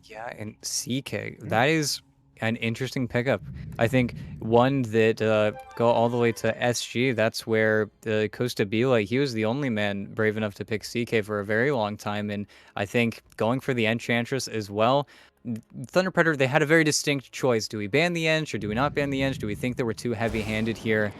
Yeah, and CK, that is an interesting pickup. I think one that go all the way to SG. That's where the Costa Bila. He was the only man brave enough to pick CK for a very long time, and I think going for the Enchantress as well. Thunder Predator, they had a very distinct choice. Do we ban the Ench or do we not ban the Ench? Do we think that we're too heavy-handed here?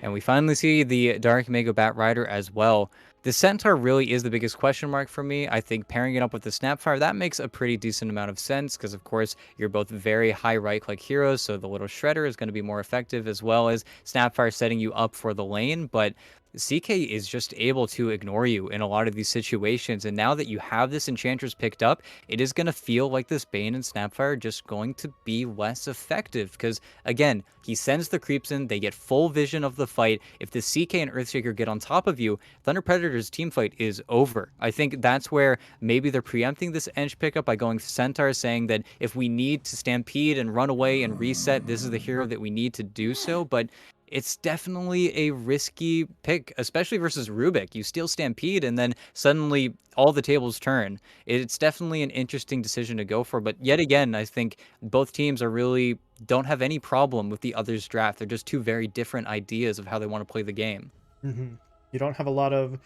And we finally see the Dark Mega Bat Rider as well. The Centaur really is the biggest question mark for me. I think pairing it up with the Snapfire, that makes a pretty decent amount of sense because, of course, you're both very high right click heroes, so the little Shredder is going to be more effective as well as Snapfire setting you up for the lane. But CK is just able to ignore you in a lot of these situations. And now that you have this Enchantress picked up, it is going to feel like this Bane and Snapfire are just going to be less effective because, again, he sends the creeps in, they get full vision of the fight. If the CK and Earthshaker get on top of you, Thunder Predator's team fight is over. I think that's where maybe they're preempting this Ench pickup by going Centaur, saying that if we need to stampede and run away and reset, this is the hero that we need to do so. But it's definitely a risky pick, especially versus Rubik. You steal Stampede, and then suddenly all the tables turn. It's definitely an interesting decision to go for. But yet again, I think both teams are really don't have any problem with the other's draft. They're just two very different ideas of how they want to play the game. You don't have a lot of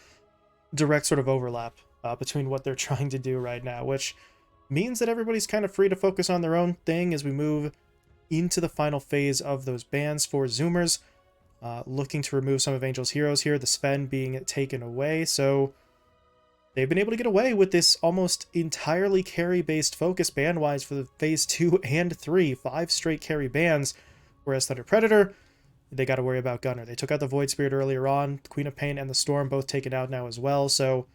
direct sort of overlap between what they're trying to do right now, which means that everybody's kind of free to focus on their own thing as we move into the final phase of those bans for Zoomers. Looking to remove some of Angel's heroes here, the Sven being taken away, so they've been able to get away with this almost entirely carry-based focus ban-wise for the phase 2 and 3, 5 straight carry bans, whereas Thunder Predator, they got to worry about Gunner. They took out the Void Spirit earlier on, Queen of Pain and the Storm both taken out now as well, so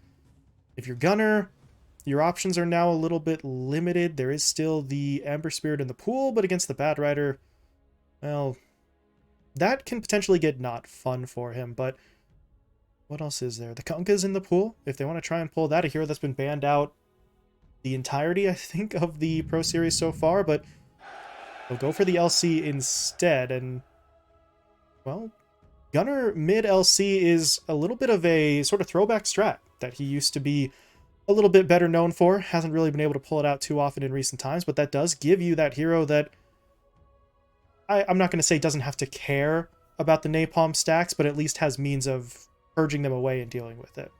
if you're Gunner, your options are now a little bit limited. There is still the Ember Spirit in the pool, but against the Bat Rider, well, that can potentially get not fun for him, but what else is there? The Kunkka's in the pool. If they want to try and pull that, a hero that's been banned out the entirety, I think, of the Pro Series so far, but they'll go for the LC instead, and, well, Gunner mid LC is a little bit of a sort of throwback strat that he used to be a little bit better known for. Hasn't really been able to pull it out too often in recent times, but that does give you that hero that I'm not going to say doesn't have to care about the napalm stacks, but at least has means of purging them away and dealing with it.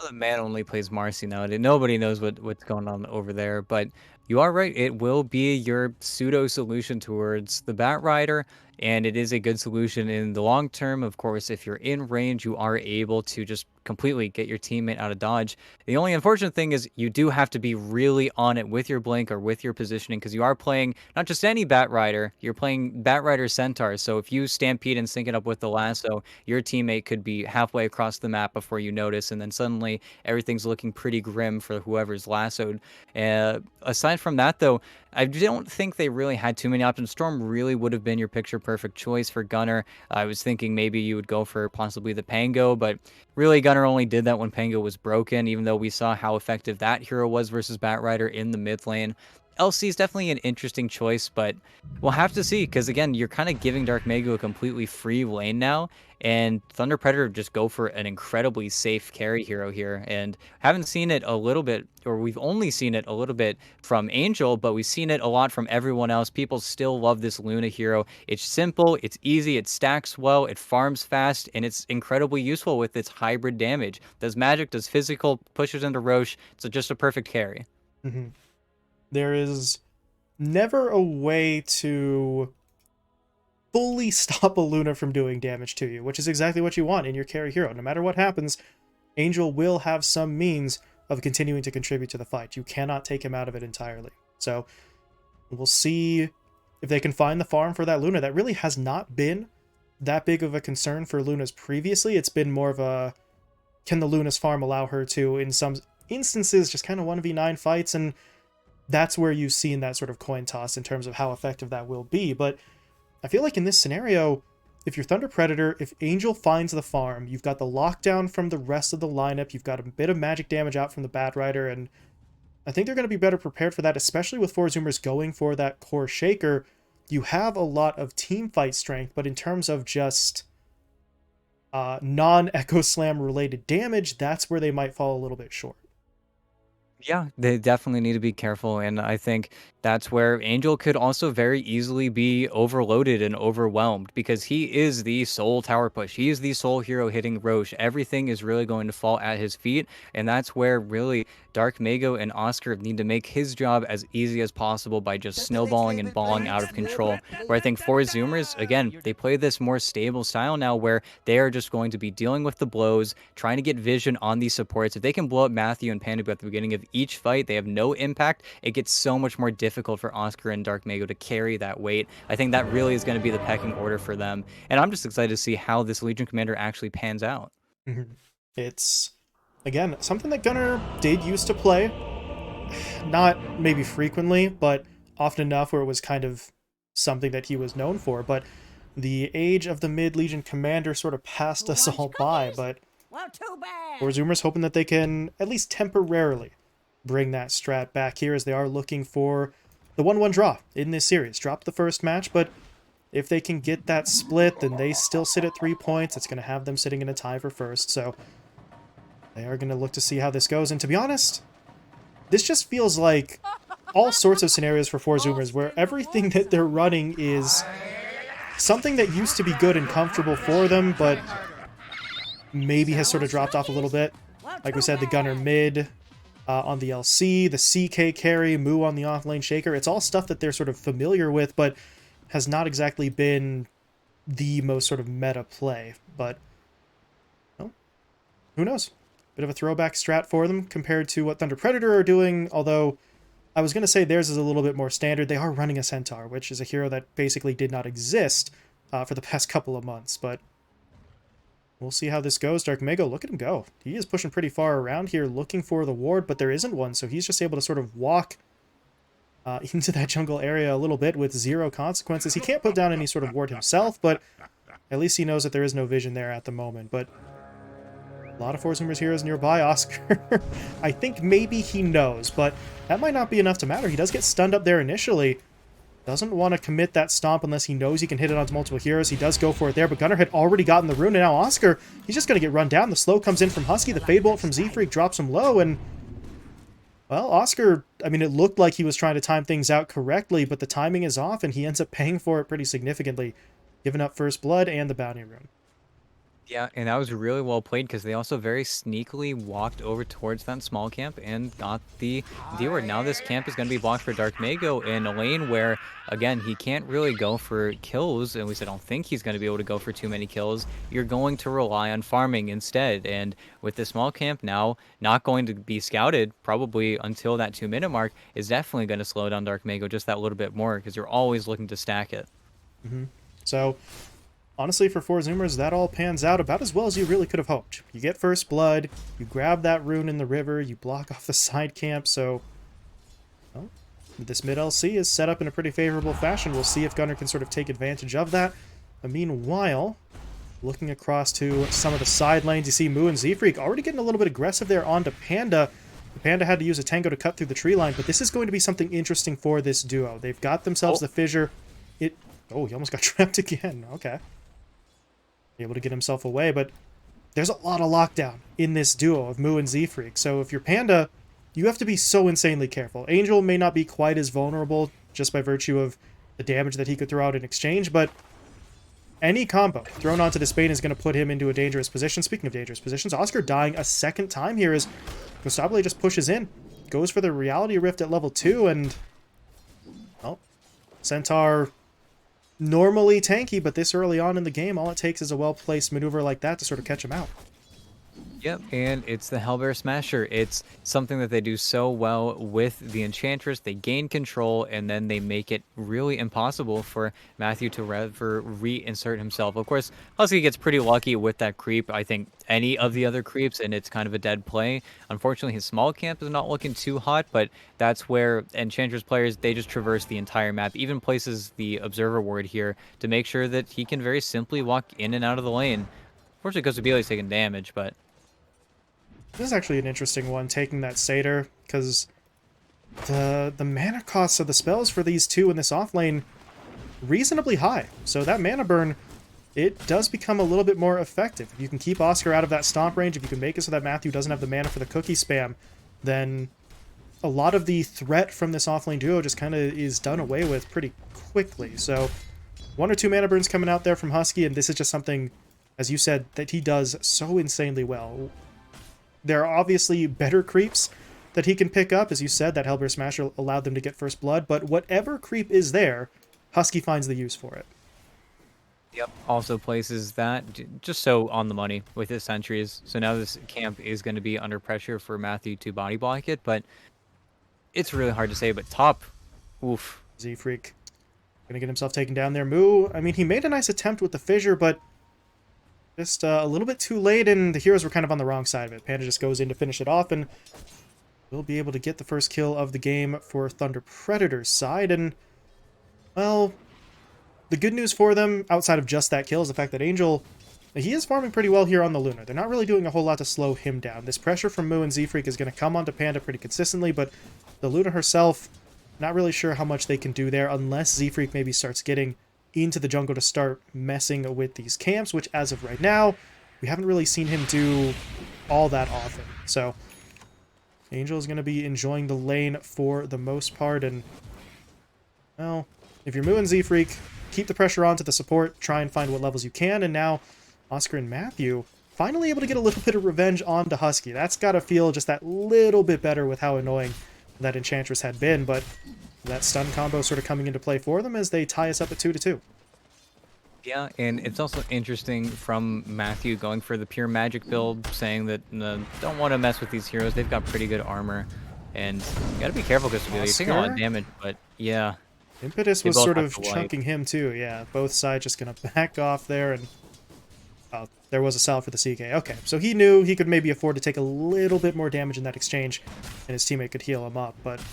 The man only plays Marcy nowadays. Nobody knows what's going on over there. But you are right. It will be your pseudo solution towards the Bat Rider, and it is a good solution in the long term. Of course, if you're in range, you are able to just completely get your teammate out of dodge. The only unfortunate thing is you do have to be really on it with your blink or with your positioning because you are playing not just any Bat Rider, you're playing Bat Rider Centaur. So if you stampede and sync it up with the lasso, your teammate could be halfway across the map before you notice, and then suddenly everything's looking pretty grim for whoever's lassoed. Aside from that, though, I don't think they really had too many options. Storm really would have been your picture perfect choice for Gunner. I was thinking maybe you would go for possibly the Pango, but really Gunner only did that when Pango was broken, even though we saw how effective that hero was versus Batrider in the mid lane. LC is definitely an interesting choice, but we'll have to see because again, you're kind of giving Dark Mega a completely free lane now, and Thunder Predator just go for an incredibly safe carry hero here. And haven't seen it a little bit, or we've only seen it a little bit from Angel, but we've seen it a lot from everyone else. People still love this Luna hero. It's simple, it's easy, it stacks well, it farms fast, and it's incredibly useful with its hybrid damage. Does magic, does physical, pushes into Roche. It's just a perfect carry. Mm-hmm. There is never a way to fully stop a Luna from doing damage to you, which is exactly what you want in your carry hero. No matter what happens, Angel will have some means of continuing to contribute to the fight. You cannot take him out of it entirely. So we'll see if they can find the farm for that Luna. That really has not been that big of a concern for Luna's previously. It's been more of a, can the Luna's farm allow her to, in some instances, just kind of 1v9 fights, and that's where you've seen that sort of coin toss in terms of how effective that will be. But I feel like in this scenario, if you're Thunder Predator, if Angel finds the farm, you've got the lockdown from the rest of the lineup, you've got a bit of magic damage out from the Bat Rider, and I think they're going to be better prepared for that, especially with 4Zoomers going for that core shaker. You have a lot of team fight strength, but in terms of just non-Echo Slam related damage, that's where they might fall a little bit short. Yeah, they definitely need to be careful, and I think that's where Angel could also very easily be overloaded and overwhelmed because he is the sole tower push. He is the sole hero hitting Roche. Everything is really going to fall at his feet, and that's where really Dark Mago and Oscar need to make his job as easy as possible by just snowballing and balling out of control. Where I think for Zoomers, again, they play this more stable style now where they are just going to be dealing with the blows, trying to get vision on these supports. If they can blow up Matthew and Panda at the beginning of each fight, they have no impact. It gets so much more difficult for Oscar and Dark Mago to carry that weight. I think that really is going to be the pecking order for them. And I'm just excited to see how this Legion Commander actually pans out. Mhm. It's, again, something that Gunnar did used to play. Not maybe frequently, but often enough where it was kind of something that he was known for. But the age of the mid Legion Commander sort of passed us all by. But Well, too bad. Zoomers hoping that they can at least temporarily bring that strat back here as they are looking for the 1-1 draw in this series. Drop the first match, but if they can get that split, then they still sit at 3 points. It's going to have them sitting in a tie for first, so they are going to look to see how this goes. And to be honest, this just feels like all sorts of scenarios for 4Zoomers where everything that they're running is something that used to be good and comfortable for them, but maybe has sort of dropped off a little bit. Like we said, the Gunner mid on the LC, the CK carry, Moo on the offlane shaker. It's all stuff that they're sort of familiar with, but has not exactly been the most sort of meta play. But, well, who knows? Bit of a throwback strat for them compared to what Thunder Predator are doing, although I was going to say theirs is a little bit more standard. They are running a Centaur, which is a hero that basically did not exist for the past couple of months, but we'll see how this goes. Dark Mago, look at him go. He is pushing pretty far around here looking for the ward, but there isn't one, so he's just able to sort of walk into that jungle area a little bit with zero consequences. He can't put down any sort of ward himself, but at least he knows that there is no vision there at the moment. But a lot of 4Zoomers heroes nearby. Oscar, I think maybe he knows, but that might not be enough to matter. He does get stunned up there initially. Doesn't want to commit that stomp unless he knows he can hit it onto multiple heroes. He does go for it there, but Gunnar had already gotten the rune, and now Oscar, he's just going to get run down. The slow comes in from Husky. The Fade Bolt from Z-Freak drops him low, and well, Oscar, I mean, it looked like he was trying to time things out correctly, but the timing is off, and he ends up paying for it pretty significantly, giving up First Blood and the Bounty Rune. Yeah, and that was really well played because they also very sneakily walked over towards that small camp and got the dealer. Now this camp is going to be blocked for Dark Mago in a lane where, again, he can't really go for kills. At least I don't think he's going to be able to go for too many kills. You're going to rely on farming instead. And with the small camp now not going to be scouted probably until that 2-minute mark is definitely going to slow down Dark Mago just that little bit more because you're always looking to stack it. So, honestly, for 4Zoomers, that all pans out about as well as you really could have hoped. You get First Blood, you grab that rune in the river, you block off the side camp, so well, this mid LC is set up in a pretty favorable fashion. We'll see if Gunnar can sort of take advantage of that. But meanwhile, looking across to some of the side lanes, you see Moo and Z-Freak already getting a little bit aggressive there onto Panda. The Panda had to use a Tango to cut through the tree line, but this is going to be something interesting for this duo. They've got themselves the fissure. Oh, he almost got trapped again. Okay. Able to get himself away, but there's a lot of lockdown in this duo of Moo and Z-Freak. So if you're Panda, you have to be so insanely careful. Angel may not be quite as vulnerable just by virtue of the damage that he could throw out in exchange, but any combo thrown onto this Bane is going to put him into a dangerous position. Speaking of dangerous positions, Oscar dying a second time here as Gostabile just pushes in. Goes for the Reality Rift at level 2, and well, Centaur normally tanky, but this early on in the game, all it takes is a well-placed maneuver like that to sort of catch him out. Yep, and it's the Hellbear Smasher. It's something that they do so well with the Enchantress. They gain control, and then they make it really impossible for Matthew to ever reinsert himself. Of course, Husky gets pretty lucky with that creep. I think any of the other creeps, and it's kind of a dead play. Unfortunately, his small camp is not looking too hot, but that's where Enchantress players, they just traverse the entire map, even places the Observer Ward here to make sure that he can very simply walk in and out of the lane. Unfortunately, Gostabile taking damage, but This is actually an interesting one, taking that Satyr, because the mana costs of the spells for these two in this off lane reasonably high. So that mana burn, it does become a little bit more effective. If you can keep Oscar out of that stomp range, if you can make it so that Matthew doesn't have the mana for the cookie spam, then a lot of the threat from this offlane duo just kind of is done away with pretty quickly. So 1 or 2 mana burns coming out there from Husky, and this is just something, as you said, that he does so insanely well. There are obviously better creeps that he can pick up. As you said, that Hellbear Smasher allowed them to get first blood, but whatever creep is there, Husky finds the use for it. Yep. Also places that just so on the money with his sentries. So now this camp is going to be under pressure for Matthew to body block it, but it's really hard to say. But top, oof. Z-Freak gonna get himself taken down there. Moo, I mean, he made a nice attempt with the fissure, but just a little bit too late, and the heroes were kind of on the wrong side of it. Panda just goes in to finish it off, and will be able to get the first kill of the game for Thunder Predator's side. And, well, the good news for them, outside of just that kill, is the fact that Angel, he is farming pretty well here on the Lunar. They're not really doing a whole lot to slow him down. This pressure from Moo and Z-Freak is going to come onto Panda pretty consistently, but the Lunar herself, not really sure how much they can do there unless Z-Freak maybe starts getting into the jungle to start messing with these camps, which as of right now, we haven't really seen him do all that often. So Angel is going to be enjoying the lane for the most part, and, well, if you're Moo and Z-Freak, keep the pressure on to the support, try and find what levels you can, and now Oscar and Matthew finally able to get a little bit of revenge onto Husky. That's got to feel just that little bit better with how annoying that Enchantress had been, but that stun combo sort of coming into play for them as they tie us up at 2-2. Yeah, and it's also interesting from Matthew going for the pure magic build, saying that don't want to mess with these heroes. They've got pretty good armor, and you gotta be careful because you're taking a lot of damage. But yeah, Impetus was sort of chunking him too. Yeah, both sides just gonna back off there, and oh, there was a salve for the CK. Okay, so he knew he could maybe afford to take a little bit more damage in that exchange, and his teammate could heal him up. But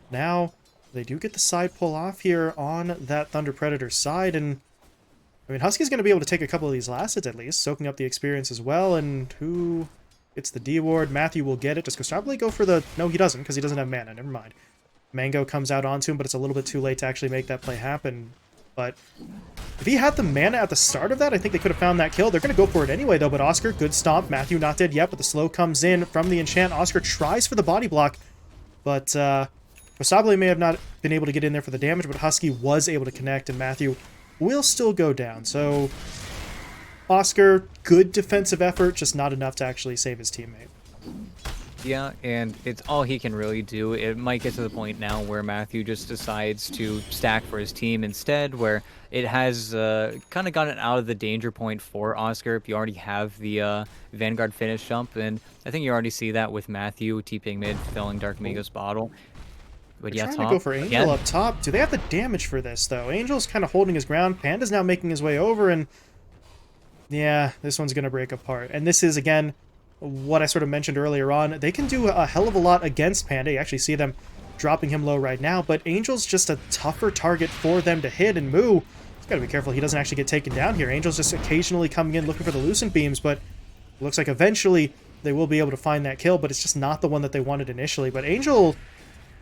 now they do get the side pull off here on that Thunder Predator side, and I mean, Husky's going to be able to take a couple of these last hits at least, soaking up the experience as well, and who gets the D ward? Matthew will get it. Does Gostabile go for the... No, he doesn't, because he doesn't have mana. Never mind. Mango comes out onto him, but it's a little bit too late to actually make that play happen. But if he had the mana at the start of that, I think they could have found that kill. They're going to go for it anyway, though, but Oscar, good stomp. Matthew not dead yet, but the slow comes in from the enchant. Oscar tries for the body block, but Gostabile may have not been able to get in there for the damage, but Husky was able to connect, and Matthew will still go down. So Oscar, good defensive effort, just not enough to actually save his teammate. Yeah, and it's all he can really do. It might get to the point now where Matthew just decides to stack for his team instead, where it has kind of gotten out of the danger point for Oscar if you already have the Vanguard finish jump, and I think you already see that with Matthew TPing mid, filling Dark Mago's bottle. But They're yeah, trying to go for Angel up top. Do they have the damage for this, though? Angel's kind of holding his ground. Panda's now making his way over, and yeah, this one's going to break apart. And this is, again, what I sort of mentioned earlier on. They can do a hell of a lot against Panda. You actually see them dropping him low right now, but Angel's just a tougher target for them to hit, and Moo, he's got to be careful he doesn't actually get taken down here. Angel's just occasionally coming in looking for the Lucent Beams, but it looks like eventually they will be able to find that kill, but it's just not the one that they wanted initially. But Angel,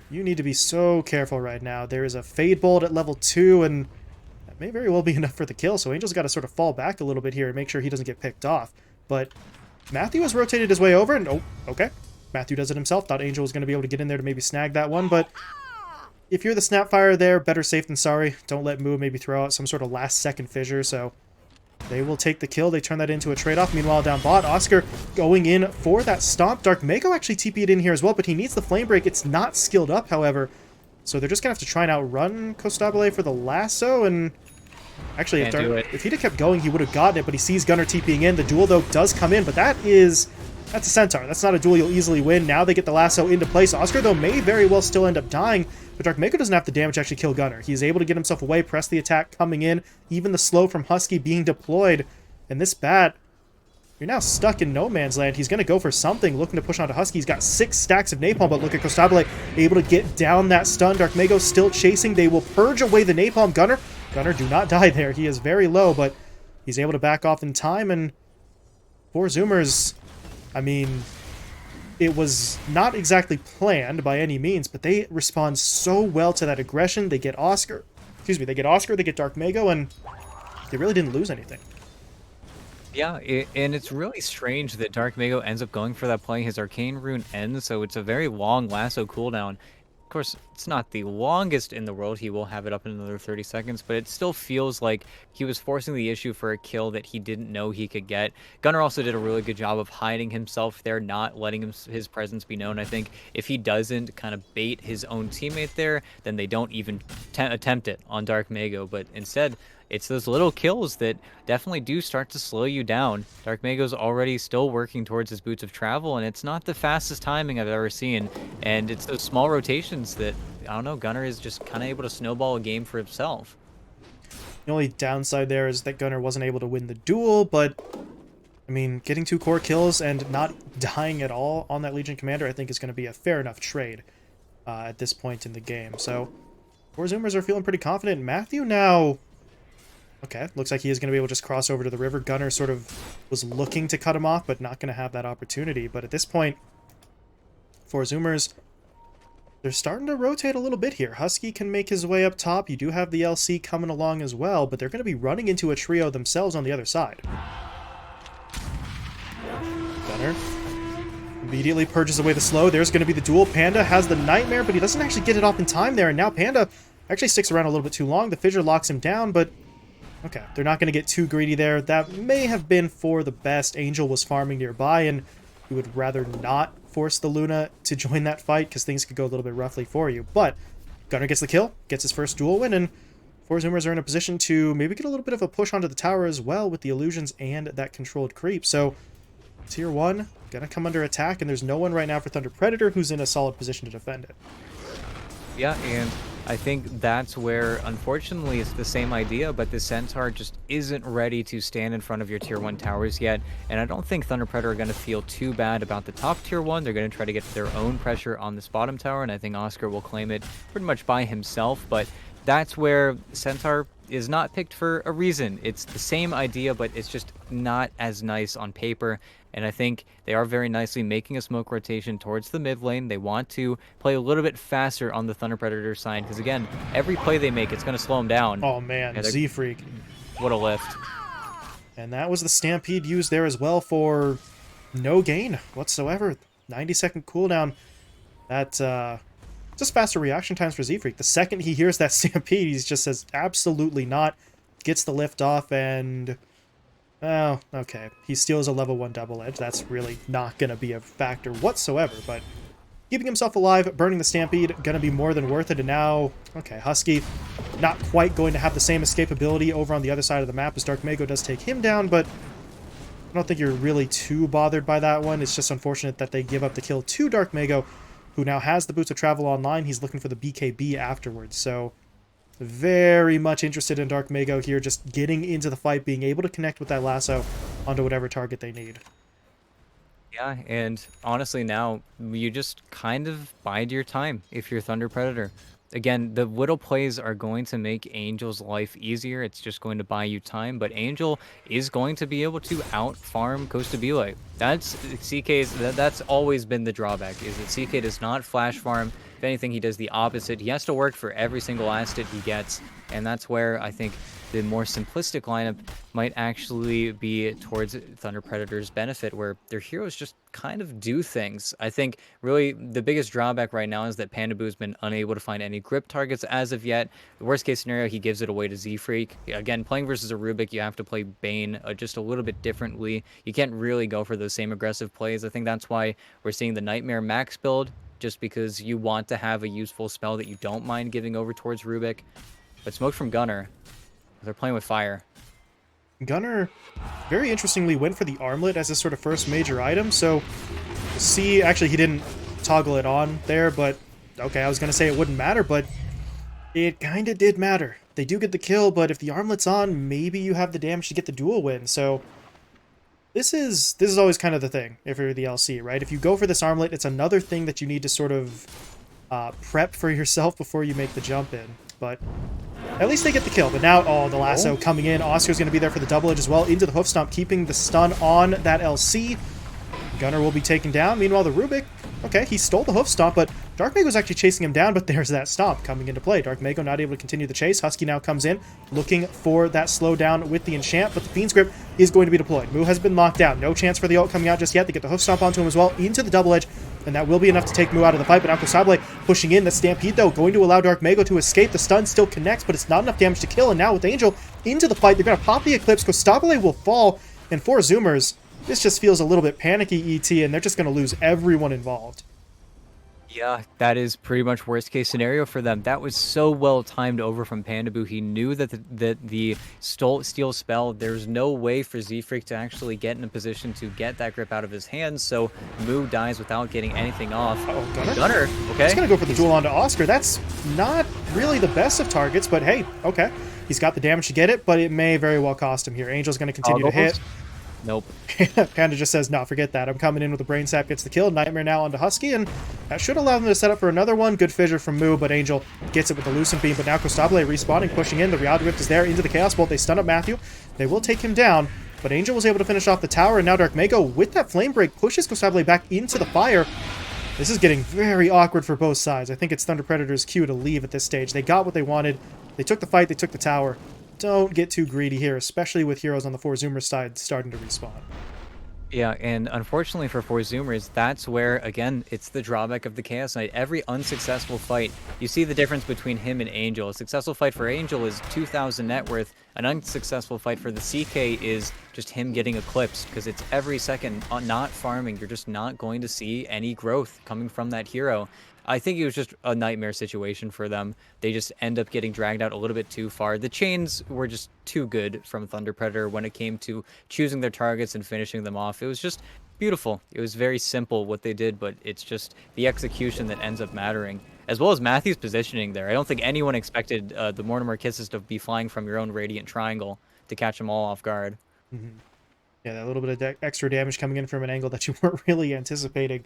you need to be so careful right now. There is a Fade Bolt at level 2, and that may very well be enough for the kill, so Angel's got to sort of fall back a little bit here and make sure he doesn't get picked off. But Matthew has rotated his way over, and oh, okay. Matthew does it himself. Thought Angel was going to be able to get in there to maybe snag that one, but if you're the Snapfire there, better safe than sorry. Don't let Moo maybe throw out some sort of last-second fissure, so they will take the kill. They turn that into a trade-off. Meanwhile, down bot, Oscar going in for that stomp. Dark Mago actually TP'd in here as well, but he needs the Flame Break. It's not skilled up, however, so they're just going to have to try and outrun Gostabile for the lasso, and actually, if he'd have kept going, he would have gotten it, but he sees Gunnar TPing in. The duel, though, does come in, but that's a Centaur. That's not a duel you'll easily win. Now they get the lasso into place. Oscar, though, may very well still end up dying, but Dark Mago doesn't have the damage to actually kill Gunnar. He's able to get himself away, press the attack coming in, even the slow from Husky being deployed. And this bat, you're now stuck in no man's land. He's going to go for something, looking to push onto Husky. He's got 6 stacks of napalm, but look at Gostabile able to get down that stun. Dark Mago still chasing. They will purge away the napalm. Gunnar, do not die there. He is very low, but he's able to back off in time. And for Zoomers, I mean, it was not exactly planned by any means, but they respond so well to that aggression. They get Oscar, they get Dark Mago, and they really didn't lose anything. Yeah, and it's really strange that Dark Mago ends up going for that play. His Arcane Rune ends, so it's a very long lasso cooldown. Of course, it's not the longest in the world. He will have it up in another 30 seconds, but it still feels like he was forcing the issue for a kill that he didn't know he could get. Gunnar also did a really good job of hiding himself there, not letting his presence be known. I think if he doesn't kind of bait his own teammate there, then they don't even attempt it on Dark Mago, but instead, it's those little kills that definitely do start to slow you down. Dark Mago's already still working towards his Boots of Travel, and it's not the fastest timing I've ever seen. And it's those small rotations that, I don't know, Gunnar is just kind of able to snowball a game for himself. The only downside there is that Gunnar wasn't able to win the duel, but I mean, getting 2 core kills and not dying at all on that Legion Commander, I think is going to be a fair enough trade at this point in the game. So, 4 Zoomers are feeling pretty confident. Matthew now... Okay, looks like he is going to be able to just cross over to the river. Gunnar sort of was looking to cut him off, but not going to have that opportunity. But at this point, 4 Zoomers, they're starting to rotate a little bit here. Husky can make his way up top. You do have the LC coming along as well, but they're going to be running into a trio themselves on the other side. Gunnar immediately purges away the slow. There's going to be the duel. Panda has the Nightmare, but he doesn't actually get it off in time there. And now Panda actually sticks around a little bit too long. The Fissure locks him down, but... Okay, they're not going to get too greedy there. That may have been for the best. Angel was farming nearby, and you would rather not force the Luna to join that fight, because things could go a little bit roughly for you. But Gunnar gets the kill, gets his first duel win, and 4 Zoomers are in a position to maybe get a little bit of a push onto the tower as well with the illusions and that controlled creep. So, Tier 1, gonna come under attack, and there's no one right now for Thunder Predator who's in a solid position to defend it. Yeah, and I think that's where, unfortunately, it's the same idea, but the Centaur just isn't ready to stand in front of your Tier 1 towers yet, and I don't think Thunder Predator are going to feel too bad about the top Tier 1. They're going to try to get their own pressure on this bottom tower, and I think Oscar will claim it pretty much by himself, but that's where Centaur is not picked for a reason. It's the same idea, but it's just not as nice on paper. And I think they are very nicely making a smoke rotation towards the mid lane. They want to play a little bit faster on the Thunder Predator side, because again, every play they make, it's going to slow them down. Oh man, Yeah, Z-Freak. what a lift. And that was the Stampede used there as well for no gain whatsoever. 90-second cooldown. That, just faster reaction times for Z-Freak. The second he hears that Stampede, he just says, absolutely not. Gets the lift off, and... Oh, okay. He steals a level 1 double edge. That's really not going to be a factor whatsoever, but keeping himself alive, burning the Stampede, going to be more than worth it. And now, okay, Husky not quite going to have the same escapability over on the other side of the map as Dark Mago does take him down, but I don't think you're really too bothered by that one. It's just unfortunate that they give up the kill to Dark Mago, who now has the Boots of Travel online. He's looking for the BKB afterwards, so... Very much interested in Dark Mago here, just getting into the fight, being able to connect with that lasso onto whatever target they need. Yeah, and honestly now, you just kind of bide your time if you're Thunder Predator. Again, the little plays are going to make Angel's life easier. It's just going to buy you time, but Angel is going to be able to out-farm Costa Bile. That's always been the drawback, is that CK does not flash farm. If anything, he does the opposite. He has to work for every single asset he gets, and that's where I think the more simplistic lineup might actually be towards Thunder Predator's benefit, where their heroes just kind of do things. I think really the biggest drawback right now is that Panda Boo's been unable to find any grip targets as of yet. The worst case scenario, he gives it away to Z-Freak. Again, playing versus a Rubik, you have to play Bane just a little bit differently. You can't really go for those same aggressive plays. I think that's why we're seeing the Nightmare max build, just because you want to have a useful spell that you don't mind giving over towards Rubik. But smoke from Gunnar. They're playing with fire. Gunnar, very interestingly, went for the armlet as his sort of first major item, so see, actually he didn't toggle it on there, but okay, I was going to say it wouldn't matter, but it kind of did matter. They do get the kill, but if the armlet's on, maybe you have the damage to get the duel win, so this is always kind of the thing if you're the LC, right? If you go for this armlet, it's another thing that you need to sort of prep for yourself before you make the jump in, but at least they get the kill. But now, oh, the lasso coming in. Oscar's going to be there for the double edge as well, into the hoof stomp, keeping the stun on that LC. Gunnar will be taken down. Meanwhile, the Rubik Okay, he stole the hoof stomp, but Dark Mago's actually chasing him down, but there's that stomp coming into play. Dark Mago not able to continue the chase. Husky now comes in, looking for that slowdown with the enchant, but the Fiend's Grip is going to be deployed. Mu has been locked down. No chance for the ult coming out just yet. They get the hoof stomp onto him as well, into the double edge, and that will be enough to take Mu out of the fight, but now Kosable pushing in. The Stampede, though, going to allow Dark Mago to escape. The stun still connects, but it's not enough damage to kill, and now with Angel into the fight, they're going to pop the Eclipse. Kosable will fall, and for Zoomers, this just feels a little bit panicky, ET, and they're just going to lose everyone involved. Yeah, that is pretty much worst case scenario for them. That was so well timed over from Pandaboo. He knew that the steel spell, there's no way for Z-Freak to actually get in a position to get that grip out of his hands, so Mu dies without getting anything off. Uh-oh, Gunner? Gunner, okay. He's going to go for the duel onto Oscar. That's not really the best of targets, but hey, okay. He's got the damage to get it, but it may very well cost him here. Angel's going to continue to hit. Nope. Panda just says, no, forget that. I'm coming in with the Brain Sap, gets the kill. Nightmare now onto Husky, and that should allow them to set up for another one. Good fissure from Mu, but Angel gets it with the Lucent Beam. But now Kosable respawning, pushing in. The Reality Rift is there into the Chaos Bolt. They stun up Matthew. They will take him down, but Angel was able to finish off the tower, and now Dark Mago, with that Flame Break, pushes Kosable back into the fire. This is getting very awkward for both sides. I think it's Thunder Predator's cue to leave at this stage. They got what they wanted. They took the fight. They took the tower. Don't get too greedy here, especially with heroes on the 4-Zoomer side starting to respawn. Yeah, and unfortunately for 4-Zoomers, that's where, again, it's the drawback of the Chaos Knight. Every unsuccessful fight, you see the difference between him and Angel. A successful fight for Angel is 2,000 net worth. An unsuccessful fight for the CK is just him getting eclipsed, because it's every second not farming. You're just not going to see any growth coming from that hero. I think it was just a nightmare situation for them. They just end up getting dragged out a little bit too far. The chains were just too good from Thunder Predator when it came to choosing their targets and finishing them off. It was just beautiful. It was very simple what they did, but it's just the execution that ends up mattering, as well as Matthew's positioning there. I don't think anyone expected the Mortimer Kisses to be flying from your own Radiant Triangle to catch them all off guard. Mm-hmm. Yeah, that little bit of extra damage coming in from an angle that you weren't really anticipating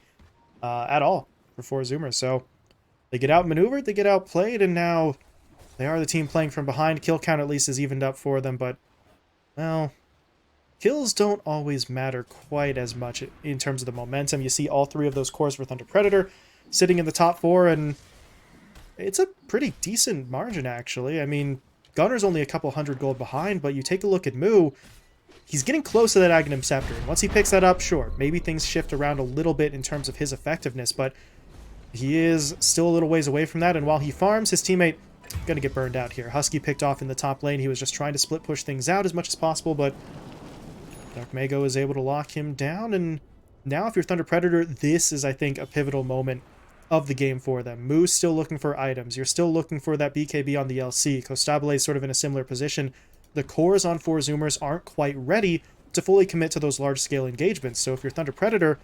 at all for 4-Zoomers. So they get outmaneuvered, they get outplayed, and now they are the team playing from behind. Kill count at least is evened up for them, but, well, kills don't always matter quite as much in terms of the momentum. You see all three of those cores for Thunder Predator sitting in the top 4, and it's a pretty decent margin, actually. I mean, Gunner's only a couple hundred gold behind, but you take a look at Mu, he's getting close to that Aghanim Scepter. Once he picks that up, sure, maybe things shift around a little bit in terms of his effectiveness, but he is still a little ways away from that, and while he farms, his teammate going to get burned out here. Husky picked off in the top lane. He was just trying to split push things out as much as possible, but Dark Mago is able to lock him down, and now if you're Thunder Predator, this is, I think, a pivotal moment of the game for them. Mu's still looking for items. You're still looking for that BKB on the LC. Kostabile is sort of in a similar position. The cores on 4-Zoomers aren't quite ready to fully commit to those large-scale engagements, so if you're Thunder Predator,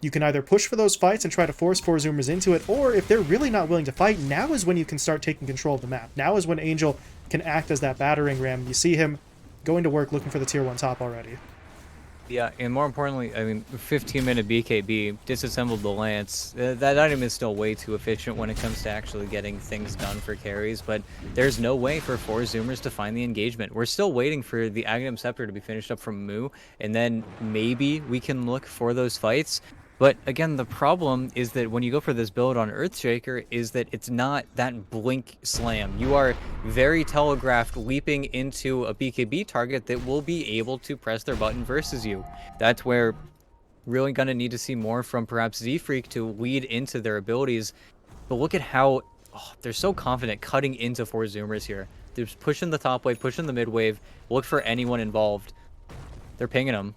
you can either push for those fights and try to force 4-Zoomers into it, or if they're really not willing to fight, now is when you can start taking control of the map. Now is when Angel can act as that battering ram. You see him going to work looking for the tier 1 top already. Yeah, and more importantly, I mean, 15-minute BKB, disassembled the Lance. That item is still way too efficient when it comes to actually getting things done for carries, but there's no way for 4-Zoomers to find the engagement. We're still waiting for the Aghanim Scepter to be finished up from Mu, and then maybe we can look for those fights. But again, the problem is that when you go for this build on Earthshaker is that it's not that blink slam. You are very telegraphed leaping into a BKB target that will be able to press their button versus you. That's where really going to need to see more from perhaps Z-Freak to lead into their abilities. But look at how they're so confident cutting into 4-Zoomers here. They're just pushing the top wave, pushing the mid wave, look for anyone involved. They're pinging them.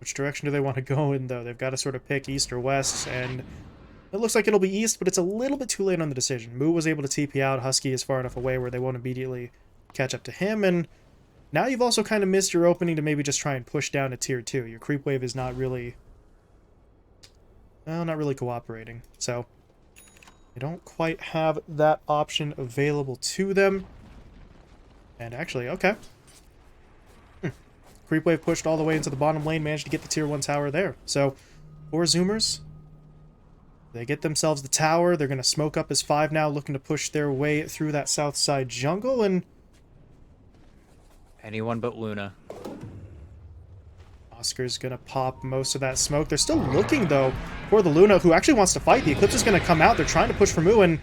Which direction do they want to go in, though? They've got to sort of pick east or west, and it looks like it'll be east, but it's a little bit too late on the decision. Mu was able to TP out. Husky is far enough away where they won't immediately catch up to him, and now you've also kind of missed your opening to maybe just try and push down to tier 2. Your creep wave is not really... well, not really cooperating, so they don't quite have that option available to them. And actually, okay. Creep wave pushed all the way into the bottom lane, managed to get the tier 1 tower there. So, 4-Zoomers, they get themselves the tower. They're going to smoke up as 5 now, looking to push their way through that south side jungle, and anyone but Luna. Oscar's gonna pop most of that smoke. They're still looking, though, for the Luna, who actually wants to fight. The Eclipse is gonna come out. They're trying to push for Mu, and,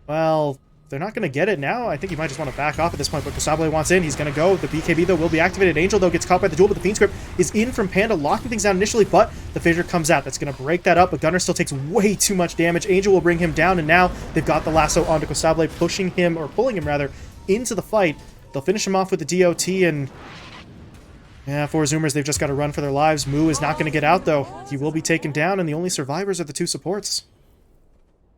well, they're not gonna get it now. I think he might just want to back off at this point, but Kosable wants in. He's gonna go. The BKB, though, will be activated. Angel, though, gets caught by the duel, but the Fiend Script is in from Panda, locking things down initially, but the Fissure comes out. That's gonna break that up, but Gunnar still takes way too much damage. Angel will bring him down, and now they've got the lasso onto Kosable, pushing him, or pulling him, rather, into the fight. They'll finish him off with the DOT, and yeah, for Zoomers, they've just got to run for their lives. Mu is not going to get out, though. He will be taken down, and the only survivors are the two supports.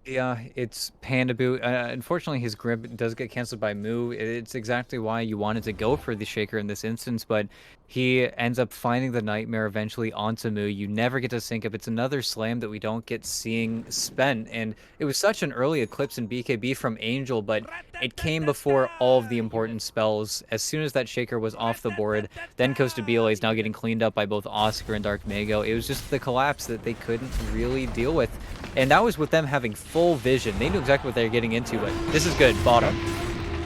Yeah, it's Panda Boot. Unfortunately, his grip does get canceled by Mu. It's exactly why you wanted to go for the Shaker in this instance, but he ends up finding the Nightmare eventually onto Mu. You never get to sync up. It's another slam that we don't get seeing spent, and it was such an early eclipse in BKB from Angel, but it came before all of the important spells. As soon as that Shaker was off the board, then Costa Bile is now getting cleaned up by both Oscar and Dark Mago. It was just the collapse that they couldn't really deal with. And that was with them having full vision. They knew exactly what they were getting into, but this is good. Bottom.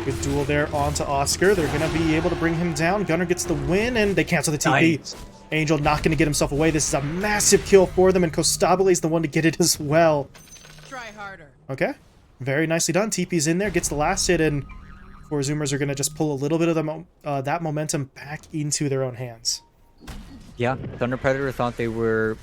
Good duel there onto Oscar. They're going to be able to bring him down. Gunnar gets the win, and they cancel the TP. Nice. Angel not going to get himself away. This is a massive kill for them, and Kostabile is the one to get it as well. Try harder. Okay. Very nicely done. TP's in there, gets the last hit, and four Zoomers are going to just pull a little bit of the that momentum back into their own hands. Yeah, Thunder Predator thought they were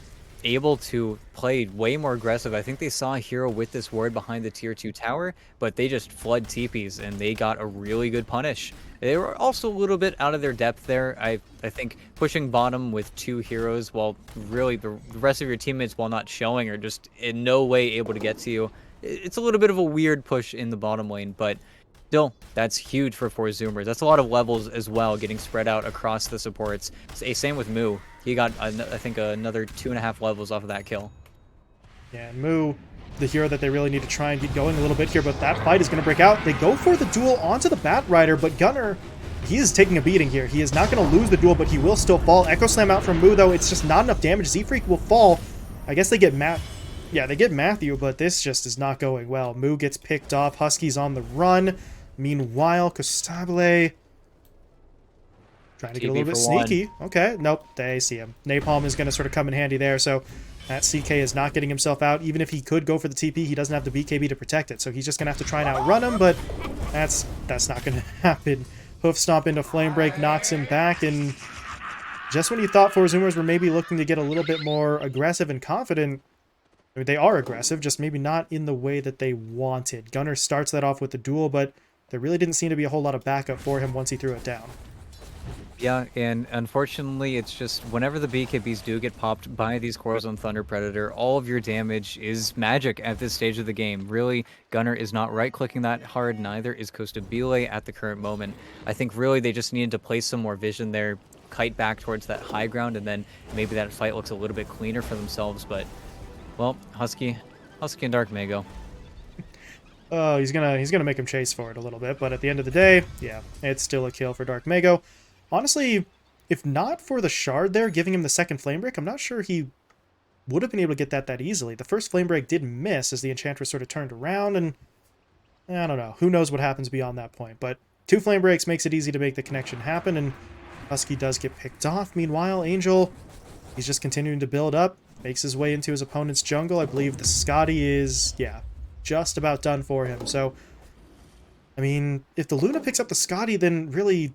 able to play way more aggressive. I think they saw a hero with this ward behind the tier 2 tower, but they just flood TPs and they got a really good punish. They were also a little bit out of their depth there. I think pushing bottom with 2 heroes while really the rest of your teammates, while not showing, are just in no way able to get to you. It's a little bit of a weird push in the bottom lane, but still, that's huge for 4 Zoomers. That's a lot of levels as well, getting spread out across the supports. Same with Mu. He got, I think, another 2.5 levels off of that kill. Yeah, and Mu, the hero that they really need to try and get going a little bit here, but that fight is going to break out. They go for the duel onto the Bat Rider, but Gunnar, he is taking a beating here. He is not going to lose the duel, but he will still fall. Echo Slam out from Mu, though. It's just not enough damage. Z-Freak will fall. I guess they get Yeah, they get Matthew, but this just is not going well. Mu gets picked off. Husky's on the run. Meanwhile, Kostabile trying to get a little bit sneaky. Okay, nope, they see him. Napalm is going to sort of come in handy there, so that CK is not getting himself out. Even if he could go for the TP, he doesn't have the BKB to protect it, so he's just going to have to try and outrun him, but that's not going to happen. Hoof Stomp into Flame Break knocks him back, and just when you thought 4 Zoomers were maybe looking to get a little bit more aggressive and confident, I mean, they are aggressive, just maybe not in the way that they wanted. Gunnar starts that off with the duel, but there really didn't seem to be a whole lot of backup for him once he threw it down. Yeah, and unfortunately, it's just whenever the BKBs do get popped by these cores on Thunder Predator, all of your damage is magic at this stage of the game. Really, Gunnar is not right-clicking that hard, neither is Kostabile at the current moment. I think really they just needed to place some more vision there, kite back towards that high ground, and then maybe that fight looks a little bit cleaner for themselves, but, well, Husky and Dark Mago. Oh, he's gonna make him chase for it a little bit, but at the end of the day, yeah, it's still a kill for Dark Mago. Honestly, if not for the shard there giving him the second flame break, I'm not sure he would have been able to get that easily. The first flame break did miss as the Enchantress sort of turned around, and I don't know. Who knows what happens beyond that point, but 2 flame breaks makes it easy to make the connection happen, and Husky does get picked off. Meanwhile, Angel, he's just continuing to build up, makes his way into his opponent's jungle. I believe the Scotty is, yeah, just about done for him. So, I mean, if the Luna picks up the Scotty, then really,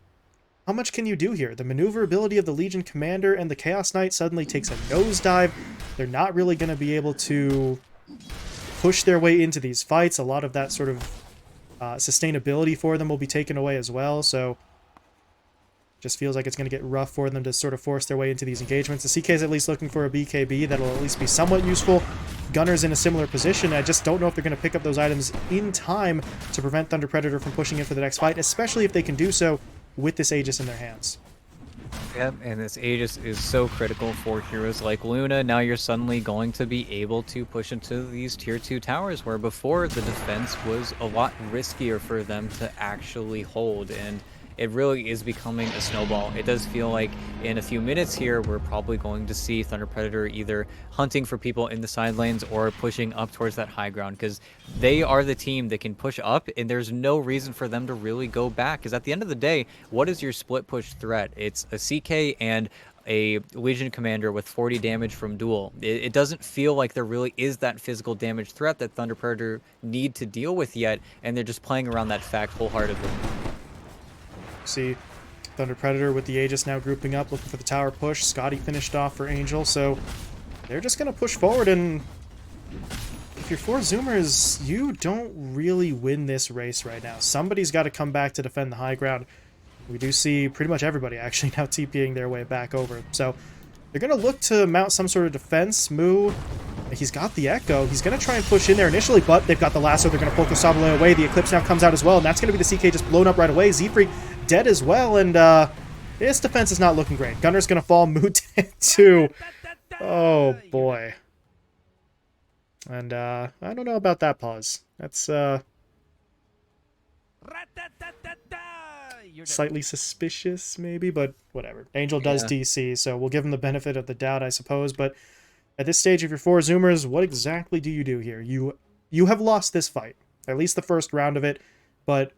how much can you do here? The maneuverability of the Legion Commander and the Chaos Knight suddenly takes a nosedive. They're not really going to be able to push their way into these fights. A lot of that sort of sustainability for them will be taken away as well, so just feels like it's going to get rough for them to sort of force their way into these engagements. The CK is at least looking for a BKB that'll at least be somewhat useful. Gunnar's in a similar position. I just don't know if they're going to pick up those items in time to prevent Thunder Predator from pushing in for the next fight, especially if they can do so with this Aegis in their hands. Yep, and this Aegis is so critical for heroes like Luna. Now you're suddenly going to be able to push into these tier 2 towers, where before the defense was a lot riskier for them to actually hold, and it really is becoming a snowball. It does feel like in a few minutes here, we're probably going to see Thunder Predator either hunting for people in the side lanes or pushing up towards that high ground, because they are the team that can push up, and there's no reason for them to really go back, because at the end of the day, what is your split push threat? It's a CK and a Legion commander with 40 damage from duel. It doesn't feel like there really is that physical damage threat that Thunder Predator need to deal with yet, and they're just playing around that fact wholeheartedly. See Thunder Predator with the Aegis now grouping up, looking for the tower push. Scotty finished off for Angel, so they're just going to push forward, and if you're 4-Zoomers, you don't really win this race right now. Somebody's got to come back to defend the high ground. We do see pretty much everybody actually now TPing their way back over. So they're going to look to mount some sort of defense. Moo, he's got the Echo. He's going to try and push in there initially, but they've got the lasso. They're going to pull Kosabale away. The Eclipse now comes out as well, and that's going to be the CK just blown up right away. Z-Freak dead as well, and this defense is not looking great. Gunner's going to fall. Moo dead too. Oh, boy. And I don't know about that pause. That's slightly suspicious, maybe, but whatever. Angel does DC, so we'll give him the benefit of the doubt, I suppose. But at this stage, if you're 4-Zoomers, what exactly do you do here? You have lost this fight, at least the first round of it, but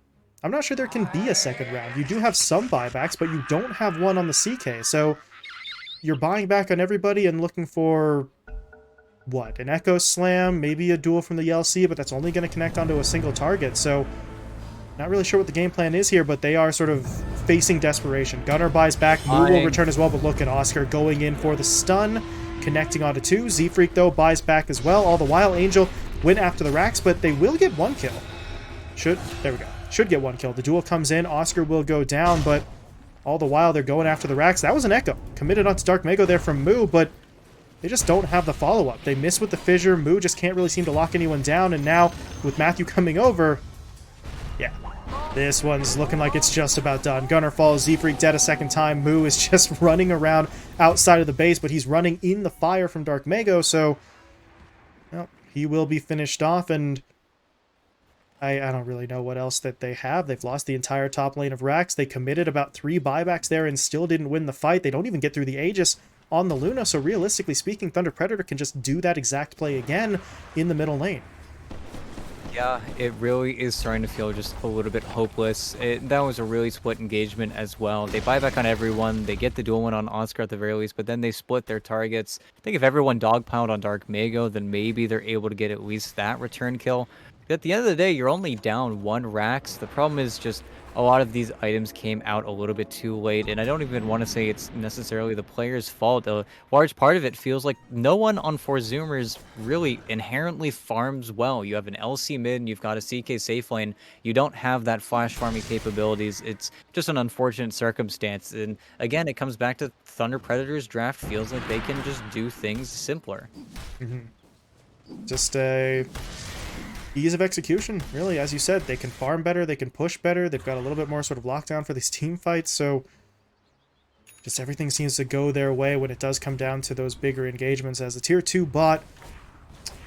I'm not sure there can be a second round. You do have some buybacks, but you don't have one on the CK, so you're buying back on everybody and looking for, what, an Echo Slam, maybe a duel from the LC, but that's only going to connect onto a single target, so not really sure what the game plan is here, but they are sort of facing desperation. Gunner buys back, Moo will return as well, but look at Oscar going in for the stun, connecting onto 2. Z-Freak, though, buys back as well. All the while, Angel went after the racks, but they will get 1 kill. There we go. Should get 1 kill. The duel comes in, Oscar will go down, but all the while they're going after the racks. That was an Echo. Committed onto Dark Mago there from Moo, but they just don't have the follow-up. They miss with the fissure. Moo just can't really seem to lock anyone down, and now with Matthew coming over, yeah, this one's looking like it's just about done. Gunner falls, Z-Freak dead a second time. Moo is just running around outside of the base, but he's running in the fire from Dark Mago, so well, he will be finished off, and I don't really know what else that they have. They've lost the entire top lane of racks. They committed about 3 buybacks there and still didn't win the fight. They don't even get through the Aegis on the Luna, so realistically speaking, Thunder Predator can just do that exact play again in the middle lane. Yeah, it really is starting to feel just a little bit hopeless. That was a really split engagement as well. They buy back on everyone. They get the dual win on Oscar at the very least, but then they split their targets. I think if everyone dogpiled on Dark Mago, then maybe they're able to get at least that return kill. At the end of the day, you're only down 1 Rax. The problem is just a lot of these items came out a little bit too late, and I don't even want to say it's necessarily the player's fault. A large part of it feels like no one on 4-Zoomers really inherently farms well. You have an LC mid, and you've got a CK safe lane. You don't have that flash farming capabilities. It's just an unfortunate circumstance, and again, it comes back to Thunder Predator's draft feels like they can just do things simpler. Just a ease of execution, really. As you said, they can farm better, they can push better, they've got a little bit more sort of lockdown for these team fights, so just everything seems to go their way when it does come down to those bigger engagements. As the tier 2 bot,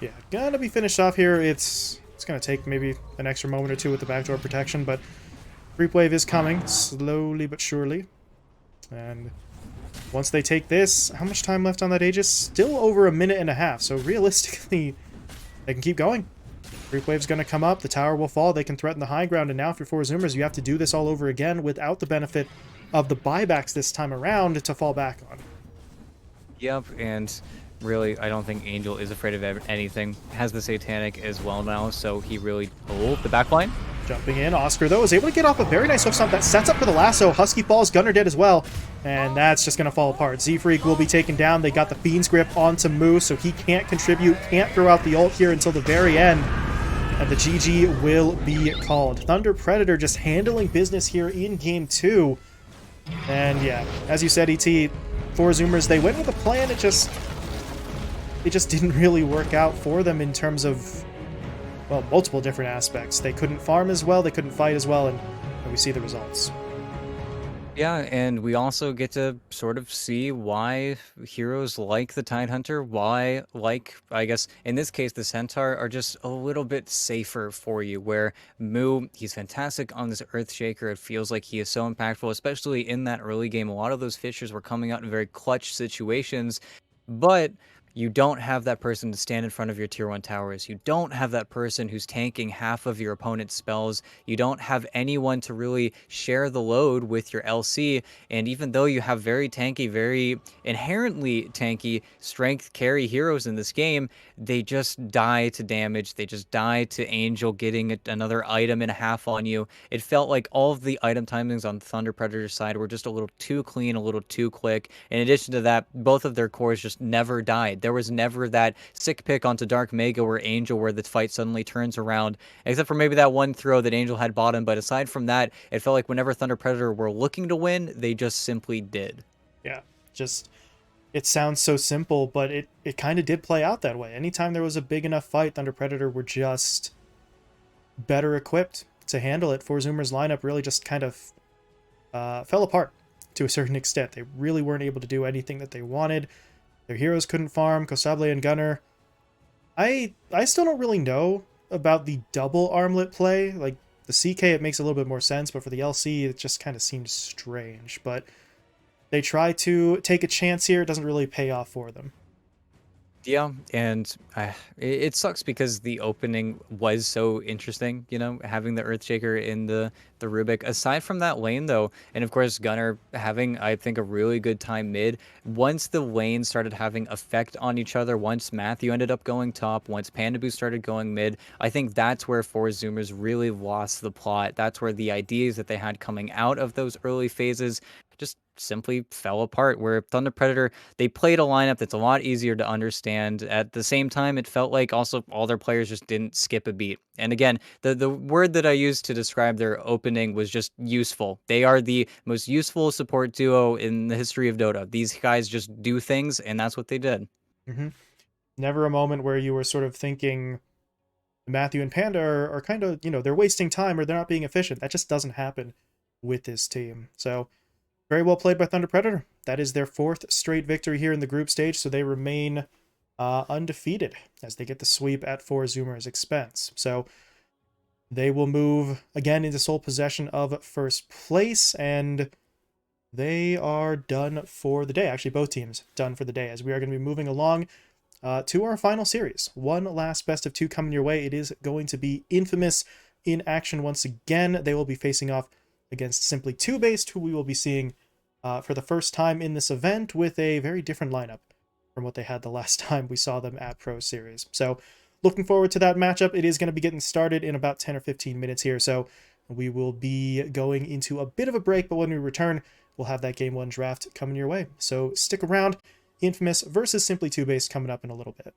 yeah, gonna be finished off here. It's gonna take maybe an extra moment or two with the backdoor protection, but creep wave is coming, slowly but surely. And once they take this, how much time left on that Aegis? Still over 1.5 minutes, so realistically, they can keep going. Creep wave's going to come up, the tower will fall, they can threaten the high ground, and now if you're 4-Zoomers, you have to do this all over again without the benefit of the buybacks this time around to fall back on. Yep, and really, I don't think Angel is afraid of anything. Has the Satanic as well now, so he really... Oh, the backline? Jumping in, Oscar, though, is able to get off a very nice hook stomp that sets up for the lasso. Husky falls, Gunner dead as well, and that's just going to fall apart. Z-Freak will be taken down. They got the Fiend's Grip onto Moo, so he can't contribute, can't throw out the ult here until the very end. And the GG will be called. Thunder Predator just handling business here in Game 2. And yeah, as you said, ET, 4-Zoomers, they went with a plan, it just didn't really work out for them in terms of, well, multiple different aspects. They couldn't farm as well, they couldn't fight as well, and we see the results. Yeah, and we also get to sort of see why heroes like the Tidehunter, why, like, I guess, in this case, the Centaur are just a little bit safer for you, where Moo, he's fantastic on this Earthshaker. It feels like he is so impactful, especially in that early game. A lot of those fishers were coming out in very clutch situations, but You don't have that person to stand in front of your tier 1 towers. You don't have that person who's tanking half of your opponent's spells. You don't have anyone to really share the load with your LC. And even though you have very tanky, very inherently tanky strength carry heroes in this game, they just die to damage. They just die to Angel getting another item and a half on you. It felt like all of the item timings on Thunder Predator's side were just a little too clean, a little too quick. In addition to that, both of their cores just never died. There was never that sick pick onto Dark Mega or Angel where the fight suddenly turns around, except for maybe that one throw that Angel had bottom. But aside from that, it felt like whenever Thunder Predator were looking to win, they just simply did. Yeah, just it sounds so simple, but it kind of did play out that way. Anytime there was a big enough fight, Thunder Predator were just better equipped to handle it. Zoomer's lineup really just kind of fell apart to a certain extent. They really weren't able to do anything that they wanted. Their heroes couldn't farm. Kosable and Gunner. I still don't really know about the double armlet play. Like the CK, it makes a little bit more sense, but for the LC, it just kind of seems strange. But they try to take a chance here. It doesn't really pay off for them. Yeah, and it sucks because the opening was so interesting, having the Earthshaker in the Rubik. Aside from that lane, though, and of course Gunner having, I think, a really good time mid, once the lanes started having effect on each other, once Matthew ended up going top, once Pandaboo started going mid, I think that's where Four Zoomers really lost the plot. That's where the ideas that they had coming out of those early phases just simply fell apart, where Thunder Predator, they played a lineup that's a lot easier to understand. At the same time, it felt like also all their players just didn't skip a beat. And again, the word that I used to describe their opening was just useful. They are the most useful support duo in the history of Dota. These guys just do things, and that's what they did. Mm-hmm. Never a moment where you were sort of thinking Matthew and Panda are kind of, they're wasting time or they're not being efficient. That just doesn't happen with this team. So very well played by Thunder Predator. That is their fourth straight victory here in the group stage, so they remain undefeated as they get the sweep at Four Zoomer's expense. So they will move again into sole possession of first place, and they are done for the day. Actually, both teams done for the day, as we are going to be moving along to our final series. One last best of two coming your way. It is going to be Infamous in action once again. They will be facing off against Simply 2 Based, who we will be seeing for the first time in this event with a very different lineup from what they had the last time we saw them at Pro Series. So looking forward to that matchup. It is going to be getting started in about 10 or 15 minutes here, so we will be going into a bit of a break, but when we return, we'll have that Game 1 draft coming your way. So stick around. Infamous versus Simply 2 Based coming up in a little bit.